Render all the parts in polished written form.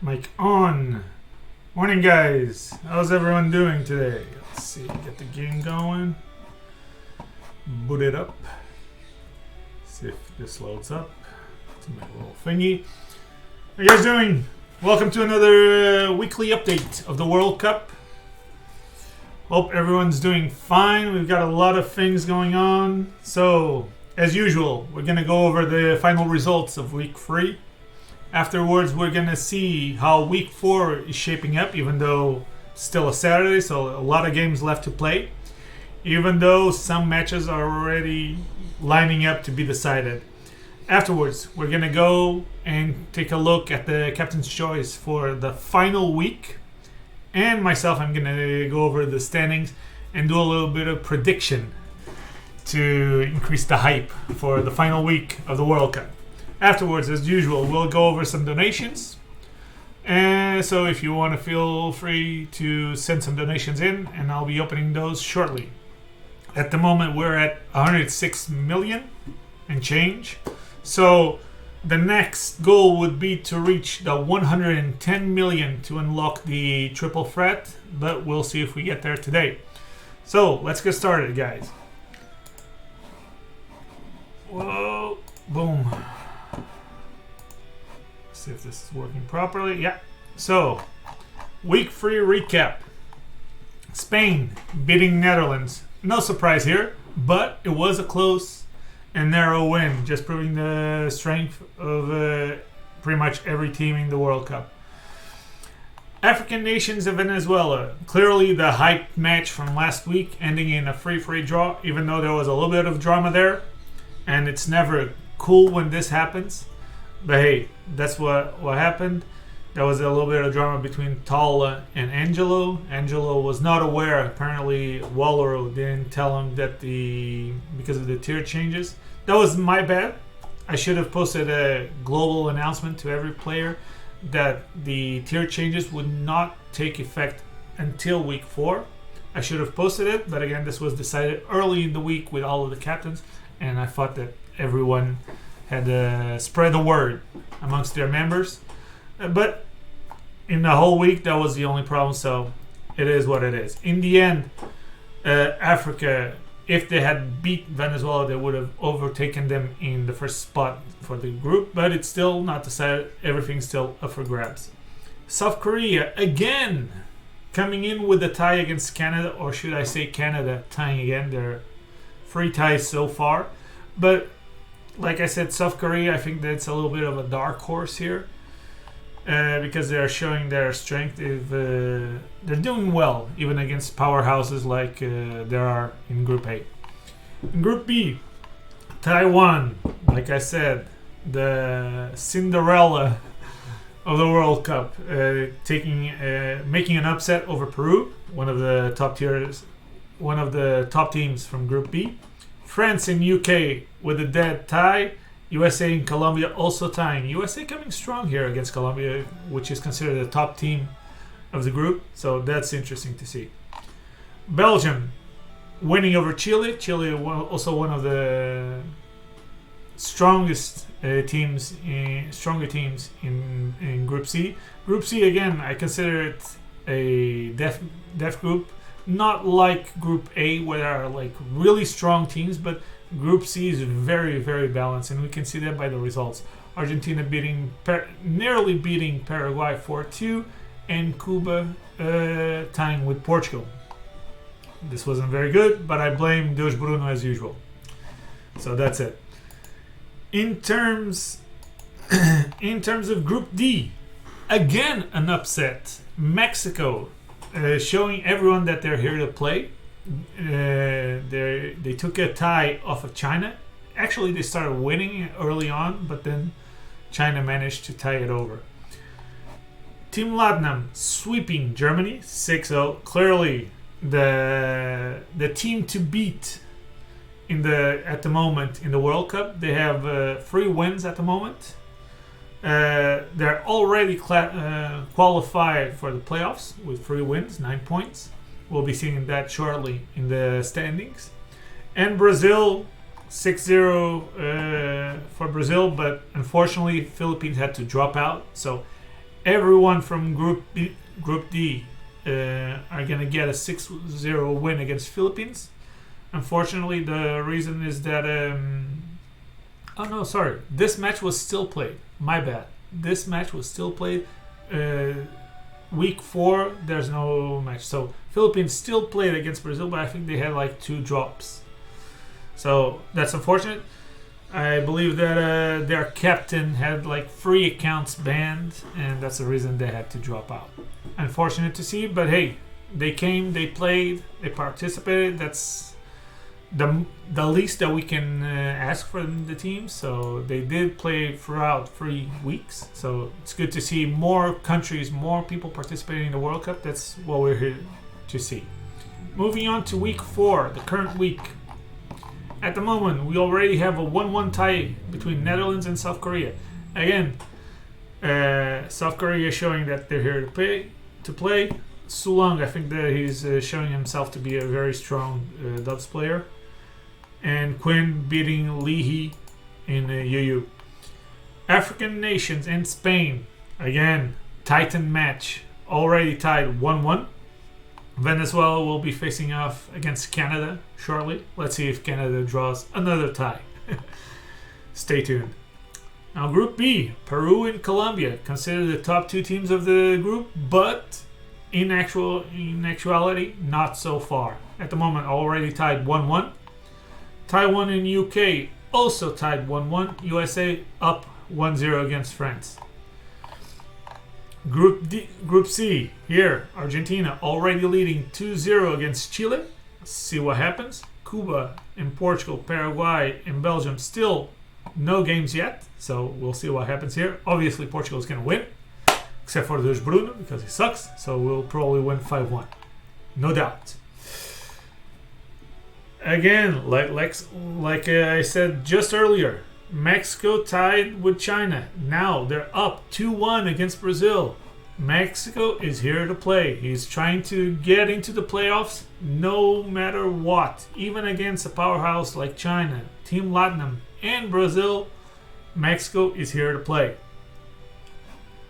Mic on. Morning, guys. How's everyone doing today? Let's see. Get the game going. Boot it up. See if this loads up. It's my little thingy. How you guys doing? Welcome to another weekly update of the World Cup. Hope everyone's doing fine. We've got a lot of things going on. So, as usual, we're going to go over the final results of week 3. Afterwards, we're going to see how week 4 is shaping up, even though it's still a Saturday, so a lot of games left to play. Even though some matches are already lining up to be decided. Afterwards, we're going to go and take a look at the captain's choice for the final week. And myself, I'm going to go over the standings and do a little bit of prediction to increase the hype for the final week of the World Cup. Afterwards, as usual, we'll go over some donations. And so if you want to, feel free to send some donations in, and I'll be opening those shortly. At the moment, we're at 106 million and change. So the next goal would be to reach the 110 million to unlock the triple threat, but we'll see if we get there today. So let's get started, guys. Whoa, boom. See if this is working properly. Yeah. So, week 3 recap. Spain beating Netherlands. No surprise here, but it was a close and narrow win, just proving the strength of pretty much every team in the World Cup. African nations of Venezuela. Clearly the hype match from last week, ending in a 3-3 draw, even though there was a little bit of drama there. And it's never cool when this happens. But hey, that's what happened. There was a little bit of drama between Tala and Angelo. Angelo was not aware. Apparently, Wallero didn't tell him that because of the tier changes. That was my bad. I should have posted a global announcement to every player that the tier changes would not take effect until week 4. I should have posted it, but again, this was decided early in the week with all of the captains, and I thought that everyone had spread the word amongst their members. But in the whole week, that was the only problem, so it is what it is. In the end, Africa, if they had beat Venezuela, they would have overtaken them in the first spot for the group, but it's still not decided. Everything's still up for grabs. South Korea, again, coming in with a tie against Canada, or should I say Canada tying again. They're 3 ties so far, but like I said, South Korea, I think that's a little bit of a dark horse here because they're showing their strength. They're doing well, even against powerhouses like there are in Group A. In Group B, Taiwan, like I said, the Cinderella of the World Cup, making an upset over Peru, one of the top teams from Group B. France and UK with a dead tie. USA and Colombia also tying. USA coming strong here against Colombia, which is considered the top team of the group. So that's interesting to see. Belgium winning over Chile. Chile also one of the strongest teams in Group C. Group C, again, I consider it a death group. Not like Group A, where there are like really strong teams, but Group C is very, very balanced, and we can see that by the results. Argentina nearly beating Paraguay 4-2, and Cuba tying with Portugal. This wasn't very good, but I blame Deus Bruno as usual. So that's it. In terms of Group D, again an upset. Mexico. Showing everyone that they're here to play. They took a tie off of China. Actually, they started winning early on, but then China managed to tie it over. Team Latinum sweeping Germany 6-0. Clearly, the team to beat at the moment in the World Cup. They have 3 wins at the moment. They're already qualified for the playoffs with 3 wins, 9 points. We'll be seeing that shortly in the standings. And Brazil, 6-0 for Brazil, but unfortunately Philippines had to drop out. So everyone from Group D are gonna get a 6-0 win against Philippines. Unfortunately, the reason is that oh no, sorry, this match was still played. My bad. This match was still played. Week 4, there's no match. So Philippines still played against Brazil, but I think they had like 2 drops. So that's unfortunate. I believe that their captain had like 3 accounts banned, and that's the reason they had to drop out. Unfortunate to see, but hey, they came, they played, they participated. That's the least that we can ask from the team. So they did play throughout 3 weeks. So it's good to see more countries, more people participating in the World Cup. That's what we're here to see. Moving on to week 4, the current week. At the moment, we already have a 1-1 tie between Netherlands and South Korea. Again, South Korea showing that they're here to play. Sulong, I think that he's showing himself to be a very strong dubs player. And Quinn beating Leahy in UU. African nations and Spain. Again, Titan match. Already tied 1-1. Venezuela will be facing off against Canada shortly. Let's see if Canada draws another tie. Stay tuned. Now Group B, Peru and Colombia, considered the top 2 teams of the group, but in actuality, not so far. At the moment, already tied 1-1. Taiwan and UK also tied 1-1. USA up 1-0 against France. Group C, here, Argentina already leading 2-0 against Chile. Let's see what happens. Cuba and Portugal, Paraguay and Belgium still no games yet. So we'll see what happens here. Obviously, Portugal is going to win, except for there's Bruno because he sucks. So we'll probably win 5-1. No doubt. Again, like I said just earlier, Mexico tied with China. Now they're up 2-1 against Brazil. Mexico is here to play. He's trying to get into the playoffs no matter what. Even against a powerhouse like China, Team Latinum, and Brazil, Mexico is here to play.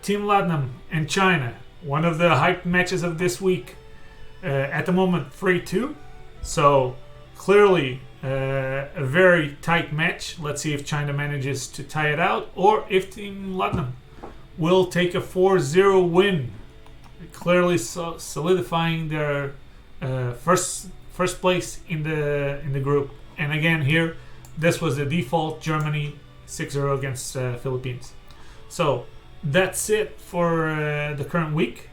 Team Latinum and China, one of the hyped matches of this week. At the moment, 3-2. So clearly a very tight match. Let's see if China manages to tie it out or if Team Latinum will take a 4-0 win, clearly solidifying their first place in the group. And again here, this was the default, Germany 6-0 against Philippines. So that's it for the current week.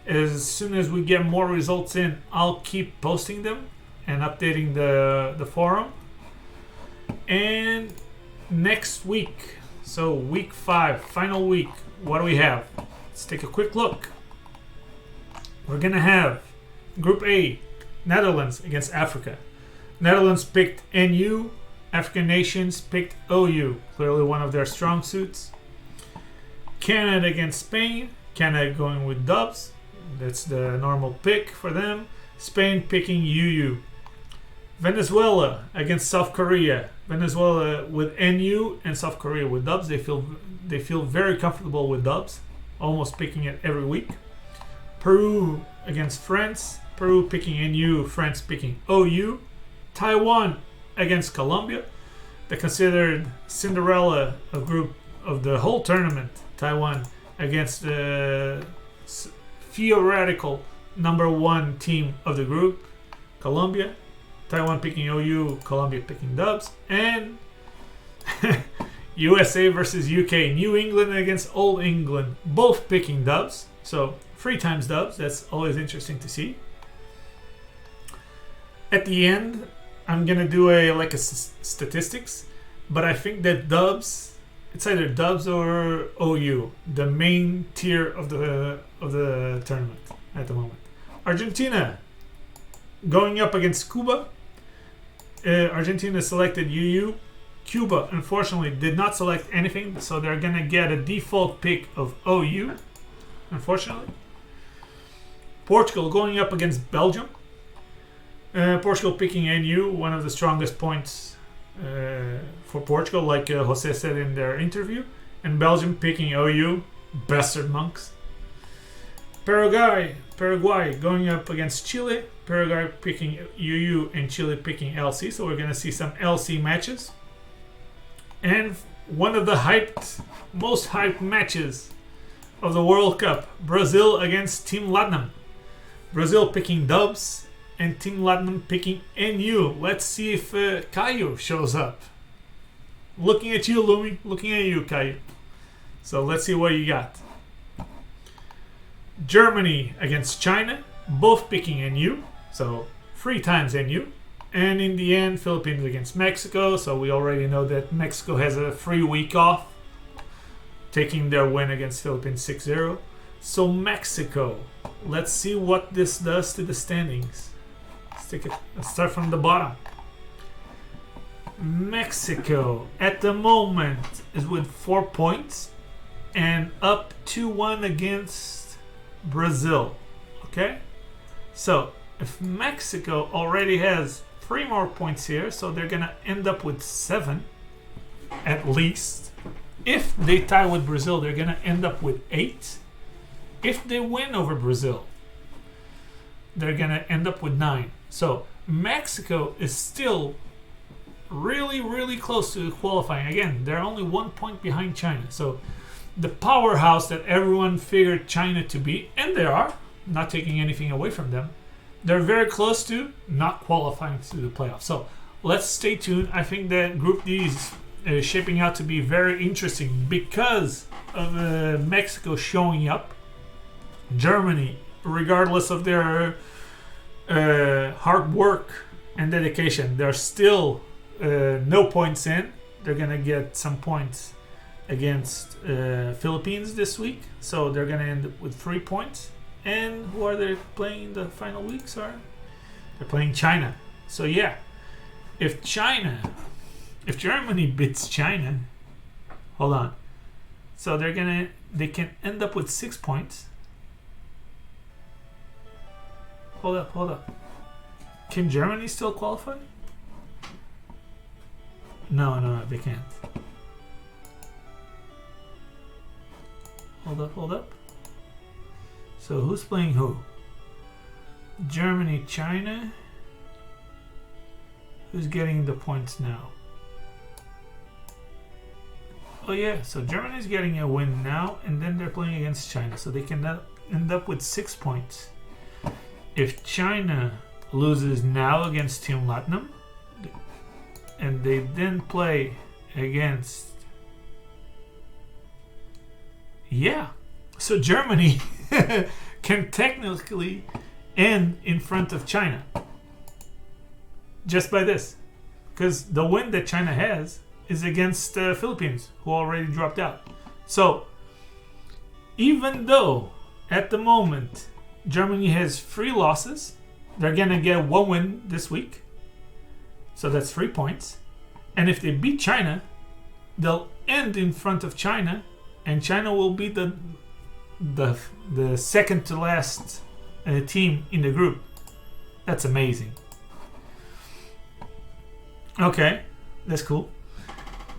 As soon as we get more results in, I'll keep posting them and updating the forum. And next week, so week 5, final week, what do we have? Let's take a quick look. We're gonna have Group A, Netherlands against Africa. Netherlands picked NU, African nations picked OU, clearly one of their strong suits. Canada against Spain, Canada going with dubs, that's the normal pick for them. Spain picking UU. Venezuela against South Korea. Venezuela with NU and South Korea with dubs. They feel very comfortable with dubs, almost picking it every week. Peru against France. Peru picking NU, France picking OU. Taiwan against Colombia. The considered Cinderella group of the whole tournament. Taiwan against the theoretical number 1 team of the group, Colombia. Taiwan picking OU, Colombia picking dubs, and USA versus UK, New England against Old England, both picking dubs. So 3 times dubs. That's always interesting to see. At the end, I'm gonna do a statistics, but I think that dubs, it's either dubs or OU, the main tier of the tournament at the moment. Argentina going up against Cuba. Argentina selected UU. Cuba, unfortunately, did not select anything, so they're going to get a default pick of OU, unfortunately. Portugal going up against Belgium. Portugal picking NU, one of the strongest points for Portugal, like Jose said in their interview. And Belgium picking OU, Bastard monks. Paraguay going up against Chile. Paraguay picking UU and Chile picking LC. So we're going to see some LC matches. And one of the most hyped matches of the World Cup. Brazil against Team Latinum. Brazil picking dubs and Team Latinum picking NU. Let's see if Caio shows up. Looking at you, Lumi. Looking at you, Caio. So let's see what you got. Germany against China. Both picking NU. So 3 times NU. And in the end, Philippines against Mexico. So we already know that Mexico has a free week off, taking their win against Philippines 6-0. So Mexico. Let's see what this does to the standings. Let's start from the bottom. Mexico at the moment is with 4 points and up 2-1 against Brazil. Okay? So if Mexico already has 3 more points here, so they're gonna end up with 7 at least. If they tie with Brazil, they're gonna end up with 8. If they win over Brazil, they're gonna end up with 9. So Mexico is still really close to qualifying. Again, they're only 1 point behind China. So the powerhouse that everyone figured China to be, and they are, not taking anything away from them, they're very close to not qualifying to the playoffs. So let's stay tuned. I think that Group D is shaping out to be very interesting because of Mexico showing up. Germany, regardless of their hard work and dedication, they're still no points in. They're going to get some points against Philippines this week. So they're going to end up with 3 points. And who are they playing the final week? Sorry, they're playing China. So yeah, if Germany beats China, hold on. So they can end up with 6 points. Hold up. Can Germany still qualify? No, they can't. Hold up. So who's playing who? Germany, China. Who's getting the points now? Oh yeah, so Germany's getting a win now, and then they're playing against China. So they can end up with 6 points. If China loses now against Team Latinum, and they then play against... Yeah, so Germany can technically end in front of China just by this, because the win that China has is against the Philippines, who already dropped out. So even though at the moment Germany has 3 losses, they're gonna get 1 win this week, so that's 3 points. And if they beat China, they'll end in front of China, and China will be the second to last team in the group. That's amazing. Okay, that's cool.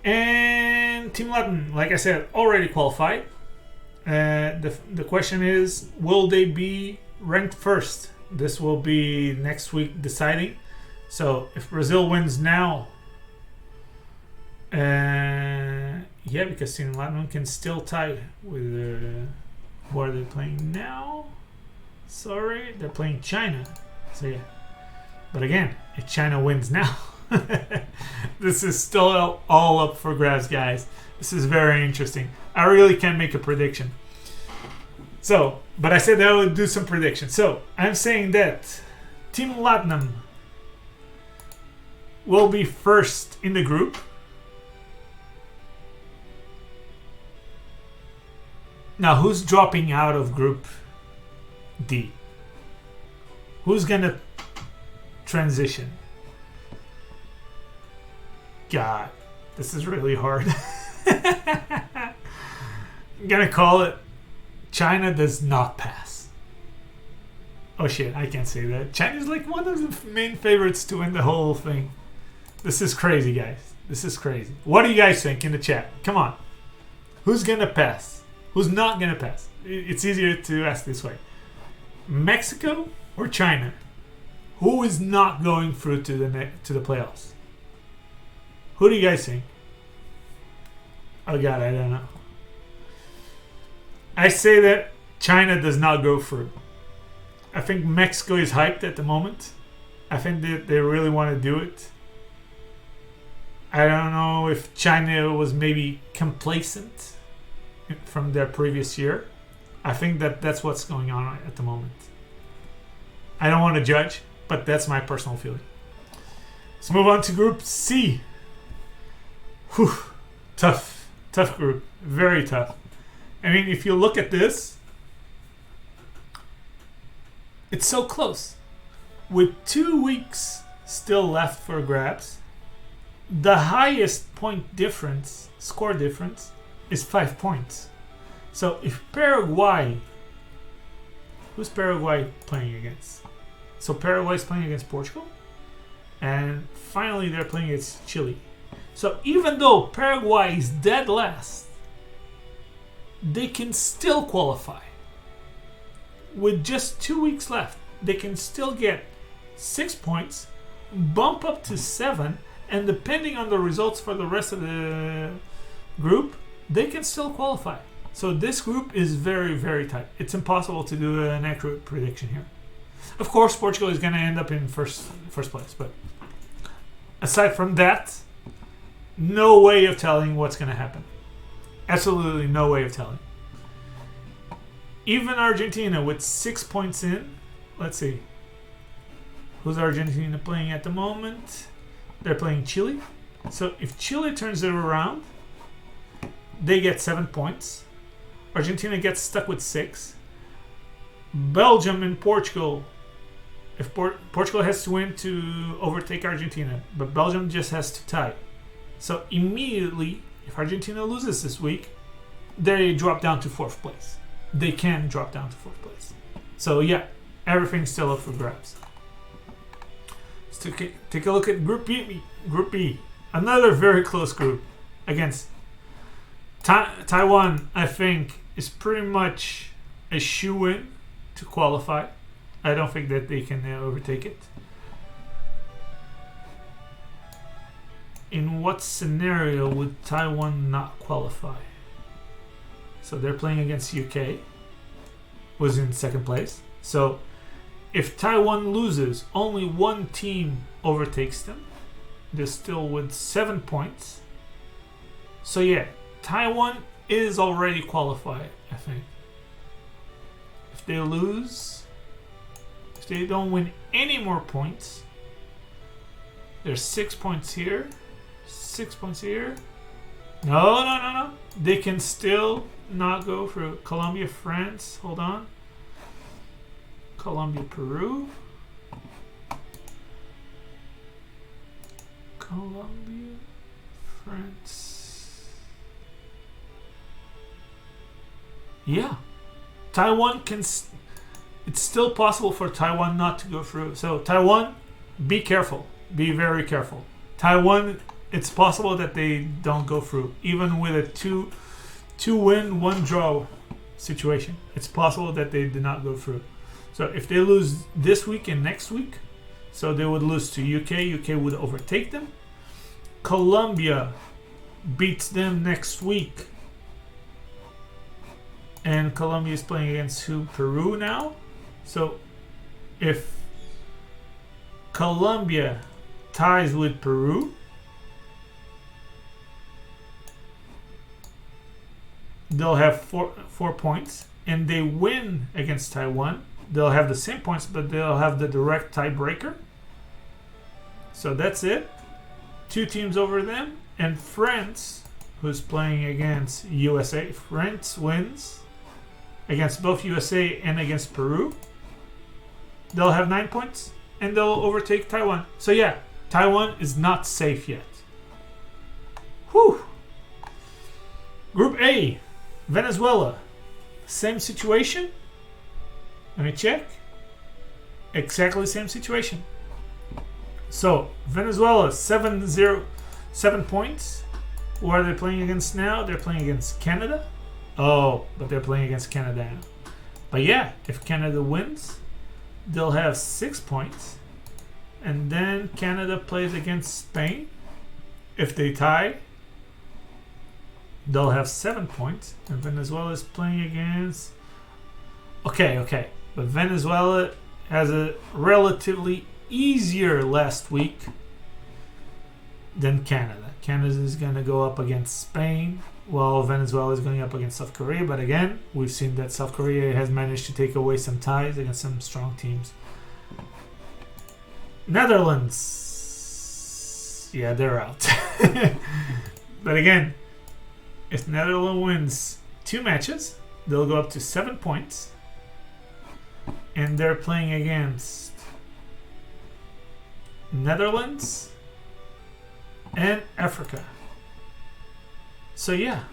And Team Latin, like I said, already qualified. The question is, will they be ranked first? This will be next week deciding. So if Brazil wins now, yeah, because Team Latin can still tie with who are they playing now? Sorry, they're playing China. So yeah, but again, if China wins now, this is still all up for grabs, guys. This is very interesting. I really can't make a prediction. So, but I said that I would do some predictions. So I'm saying that Team Latinum will be first in the group. Now, who's dropping out of Group D? Who's gonna transition? God, this is really hard. I'm gonna call it China does not pass. Oh shit, I can't say that. China's like one of the main favorites to win the whole thing. This is crazy, guys. This is crazy. What do you guys think in the chat? Come on. Who's gonna pass? Who's not gonna pass? It's easier to ask this way: Mexico or China? Who is not going through to the playoffs? Who do you guys think? Oh God, I don't know. I say that China does not go through. I think Mexico is hyped at the moment. I think that they really want to do it. I don't know if China was maybe complacent from their previous year. I think that that's what's going on at the moment. I don't want to judge, but that's my personal feeling. Let's move on to Group C. Whew. Tough group. Very tough. I mean, if you look at this, it's so close. With 2 weeks still left for grabs, the highest point difference, score difference, is 5 points. So if Paraguay, who's Paraguay playing against? So Paraguay is playing against Portugal, and finally they're playing against Chile. So even though Paraguay is dead last, they can still qualify. With just 2 weeks left, they can still get 6 points, bump up to 7, and depending on the results for the rest of the group, they can still qualify. So this group is very, very tight. It's impossible to do an accurate prediction here. Of course, Portugal is going to end up in first place, but aside from that, no way of telling what's going to happen. Absolutely no way of telling. Even Argentina with 6 points in, let's see. Who's Argentina playing at the moment? They're playing Chile. So if Chile turns it around, they get 7 points. Argentina gets stuck with 6. Belgium and Portugal. If Portugal has to win to overtake Argentina, but Belgium just has to tie. So immediately, if Argentina loses this week, they drop down to 4th place. They can drop down to 4th place. So yeah, everything's still up for grabs. Let's take a look at Group B. Group B, another very close group against Taiwan. I think is pretty much a shoe-in to qualify. I don't think that they can overtake it. In what scenario would Taiwan not qualify? So they're playing against UK, was in 2nd place. So if Taiwan loses, only one team overtakes them. They're still with 7 points. So yeah, Taiwan is already qualified, I think. If they lose, if they don't win any more points, there's 6 points here, 6 points here. No. They can still not go for Colombia, France. Hold on. Colombia, Peru. Colombia, France. Yeah. Taiwan can... It's still possible for Taiwan not to go through. So Taiwan, be careful. Be very careful. Taiwan, it's possible that they don't go through. Even with a two win, 1 draw situation. It's possible that they did not go through. So if they lose this week and next week, so they would lose to UK. UK would overtake them. Colombia beats them next week. And Colombia is playing against who? Peru now. So if Colombia ties with Peru, they'll have four points, and they win against Taiwan. They'll have the same points, but they'll have the direct tiebreaker. So that's it. 2 teams over them, and France, who's playing against USA. France wins against both USA and against Peru. They'll have 9 points, and they'll overtake Taiwan. So yeah, Taiwan is not safe yet. Whew. Group A, Venezuela. Same situation. Let me check. Exactly the same situation. So Venezuela, 7 points. Who are they playing against now? They're playing against Canada. Oh, but they're playing against Canada. But yeah, if Canada wins, they'll have 6 points. And then Canada plays against Spain. If they tie, they'll have 7 points. And Venezuela is playing against... Okay. But Venezuela has a relatively easier last week than Canada. Canada is going to go up against Spain, while Venezuela is going up against South Korea. But again, we've seen that South Korea has managed to take away some ties against some strong teams. Netherlands, yeah, they're out. But again, if Netherlands wins 2 matches, they'll go up to 7 points. And they're playing against Netherlands and Africa. So yeah,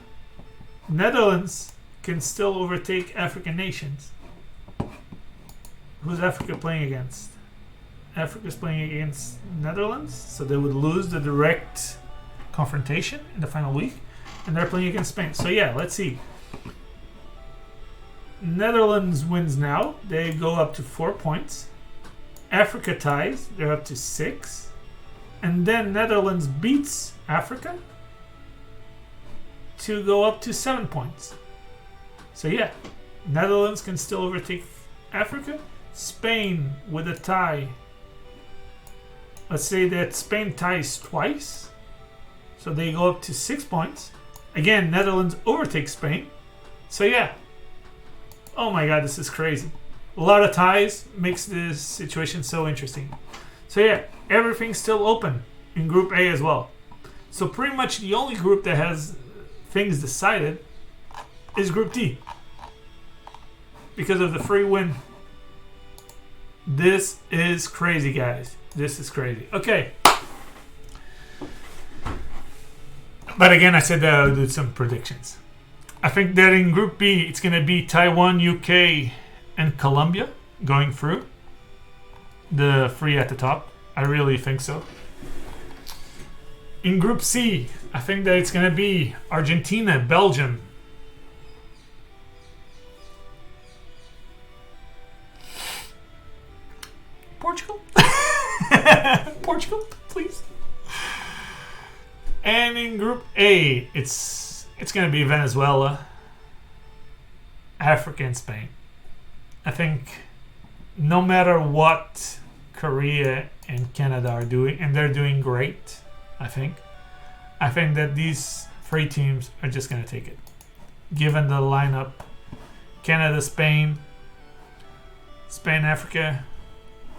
Netherlands can still overtake African nations. Who's Africa playing against? Africa's playing against Netherlands, so they would lose the direct confrontation in the final week, and they're playing against Spain. So yeah, let's see. Netherlands wins now, they go up to 4 points. Africa ties, they're up to 6. And then Netherlands beats Africa to go up to 7 points. So yeah, Netherlands can still overtake Africa. Spain with a tie. Let's say that Spain ties twice. So they go up to 6 points. Again, Netherlands overtakes Spain. So yeah. Oh my god, this is crazy. A lot of ties makes this situation so interesting. So yeah, everything's still open in Group A as well. So pretty much the only group that has things decided is Group D. Because of the free win. This is crazy, guys. This is crazy. Okay. But again, I said that I'll do some predictions. I think that in Group B, it's going to be Taiwan, UK, and Colombia going through. The three at the top. I really think so. In Group C, I think that it's going to be Argentina, Belgium. Portugal. Portugal, please. And in Group A, it's going to be Venezuela, Africa, and Spain. I think no matter what Korea and Canada are doing, and they're doing great, I think that these 3 teams are just going to take it. Given the lineup, Canada, Spain, Africa,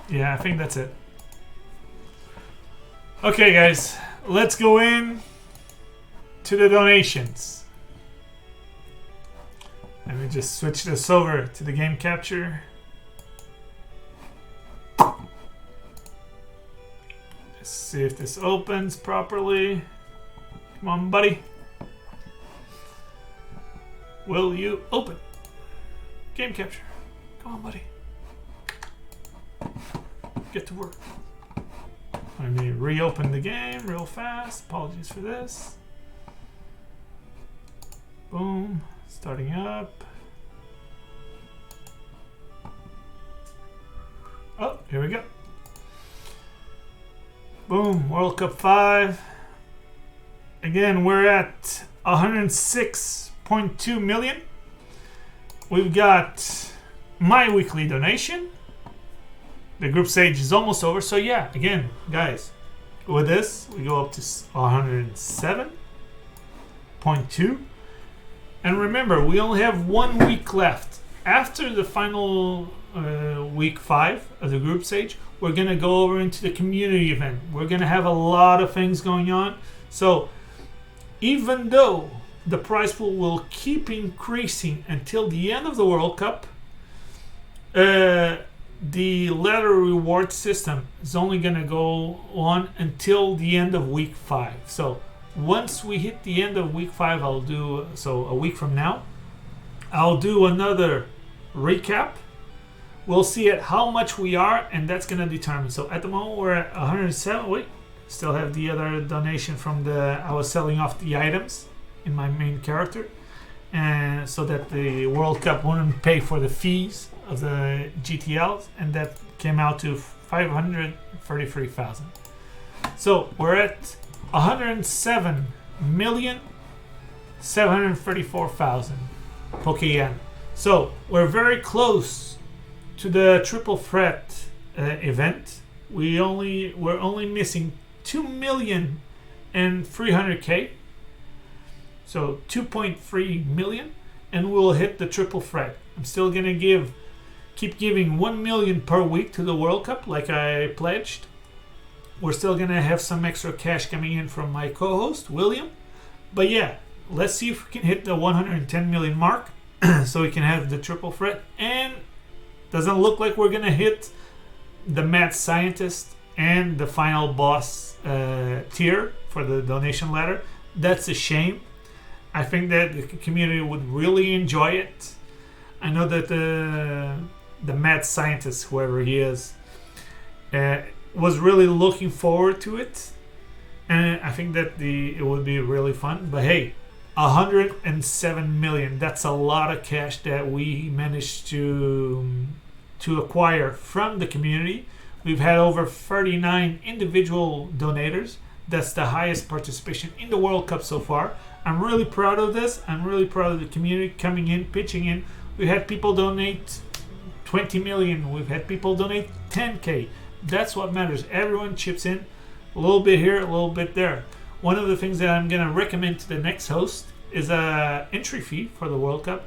yeah, I think that's it. Okay, guys, let's go in to the donations. Let me just switch this over to the game capture. Let's see if this opens properly. Come on, buddy. Will you open? Game capture. Come on, buddy. Get to work. Let me reopen the game real fast. Apologies for this. Boom. Starting up. Oh, here we go. Boom. World Cup 5. Again, we're at 106.2 million. We've got my weekly donation. The group stage is almost over. So yeah, again, guys, with this, we go up to 107.2. And remember, we only have 1 week left. After the final week 5 of the group stage, we're going to go over into the community event. We're going to have a lot of things going on. So even though the prize pool will keep increasing until the end of the World Cup, the ladder reward system is only going to go on until the end of week 5. So once we hit the end of week 5, I'll do, so a week from now, I'll do another recap. We'll see at how much we are, and that's going to determine. So at the moment we're at 107. Wait, still have the other donation from I was selling off the items in my main character. and so that the World Cup wouldn't pay for the fees of the GTLs, and that came out to 533,000. So we're at 107,734,000 PokeYen. So we're very close to the triple threat event. We're only missing 2,300,000. So 2.3 million, and we'll hit the triple threat. I'm still gonna keep giving 1 million per week to the World Cup, like I pledged. We're still gonna have some extra cash coming in from my co-host William. But yeah, let's see if we can hit the 110 million mark, so we can have the triple threat. And doesn't look like we're gonna hit the mad scientist and the final boss tier for the donation ladder. That's a shame. I think that the community would really enjoy it. I know that the mad scientist, whoever he is, was really looking forward to it, and I think that it would be really fun. But hey, 107 million—that's a lot of cash that we managed to acquire from the community. We've had over 39 individual donators. That's the highest participation in the World Cup so far. I'm really proud of this. I'm really proud of the community coming in, pitching in. We had people donate 20 million. We've had people donate 10K. That's what matters. Everyone chips in a little bit here, a little bit there. One of the things that I'm going to recommend to the next host is a entry fee for the World Cup.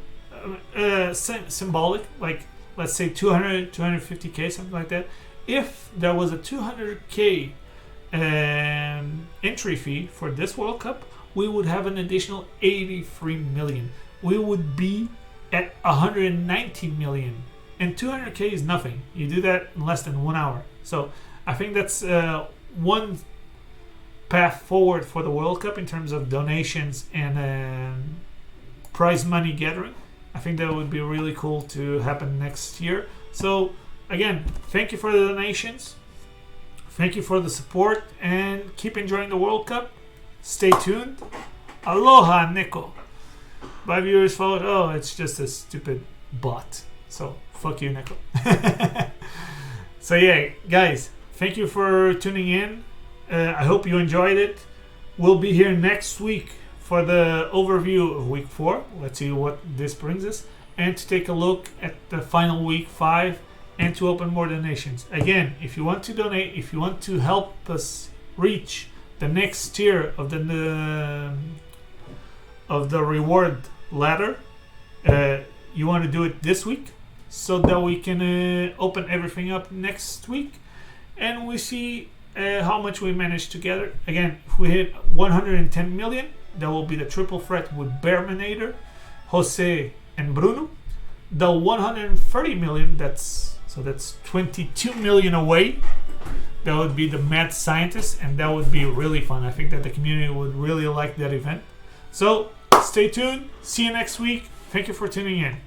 Symbolic, like let's say 200, 250K, something like that. If there was a 200K entry fee for this World Cup, we would have an additional 83 million. We would be at 190 million. And 200K is nothing. You do that in less than 1 hour. So I think that's one path forward for the World Cup in terms of donations and prize money gathering. I think that would be really cool to happen next year. So again, thank you for the donations. Thank you for the support, and keep enjoying the World Cup. Stay tuned. Aloha, Neko. My viewers thought, oh, it's just a stupid bot. So, fuck you, Neko. So, yeah, guys, thank you for tuning in. I hope you enjoyed it. We'll be here next week for the overview of week 4. Let's see what this brings us. And to take a look at the final week 5 and to open more donations. Again, if you want to donate, if you want to help us reach the next tier of the reward ladder, you want to do it this week so that we can open everything up next week, and we see how much we manage together. Again, if we hit 110 million, that will be the triple threat with Bearmanator, Jose, and Bruno. The 130 million, that's 22 million away. That would be the mad scientist, and that would be really fun. I think that the community would really like that event. So stay tuned. See you next week. Thank you for tuning in.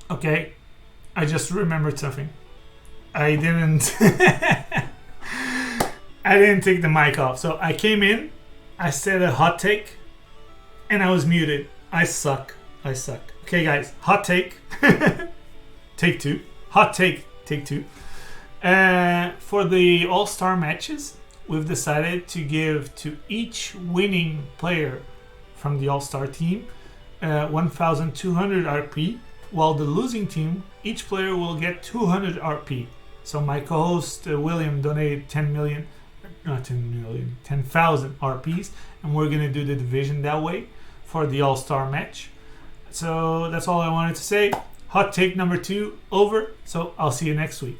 Okay, I just remembered something. I didn't. I didn't take the mic off. So I came in, I said a hot take, and I was muted. I suck. I suck. Okay, guys, hot take. Take two. Hot take. Take two. For the All-Star matches, we've decided to give to each winning player from the All-Star team 1,200 RP, while the losing team, each player will get 200 RP. So my co-host William donated 10,000 RPs, and we're gonna do the division that way for the All-Star match. So that's all I wanted to say. Hot take number 2 over. So I'll see you next week.